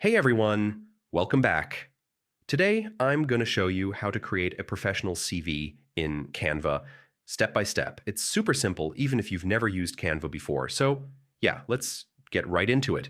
Hey everyone, welcome back. Today, I'm going to show you how to create a professional CV in Canva step by step. It's super simple, even if you've never used Canva before. So yeah, let's get right into it.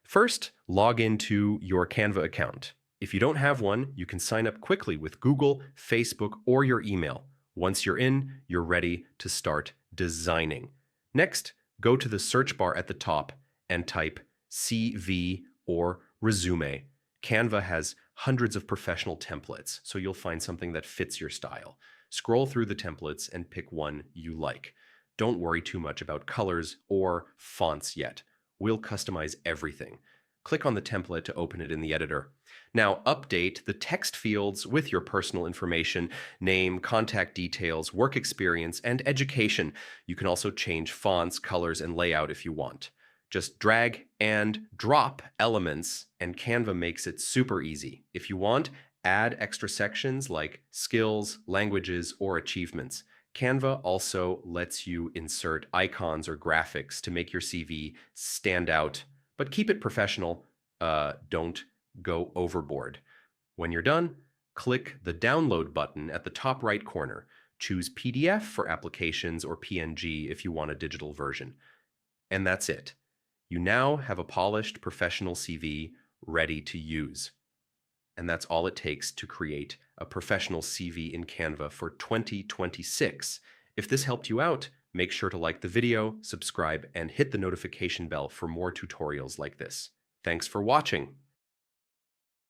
First, log into your Canva account. If you don't have one, you can sign up quickly with Google, Facebook, or your email. Once you're in, you're ready to start designing. Next, go to the search bar at the top and type CV or résumé. Canva has hundreds of professional templates, so you'll find something that fits your style. Scroll through the templates and pick one you like. Don't worry too much about colors or fonts yet. We'll customize everything. Click on the template to open it in the editor. Now update the text fields with your personal information, name, contact details, work experience, and education. You can also change fonts, colors, and layout if you want. Just drag and drop elements, and Canva makes it super easy. If you want, add extra sections like skills, languages, or achievements. Canva also lets you insert icons or graphics to make your CV stand out, but keep it professional. Don't go overboard. When you're done, click the download button at the top right corner. Choose PDF for applications or PNG if you want a digital version. And that's it. You now have a polished professional CV ready to use. And that's all it takes to create a professional CV in Canva for 2026. If this helped you out, make sure to like the video, subscribe, and hit the notification bell for more tutorials like this. Thanks for watching.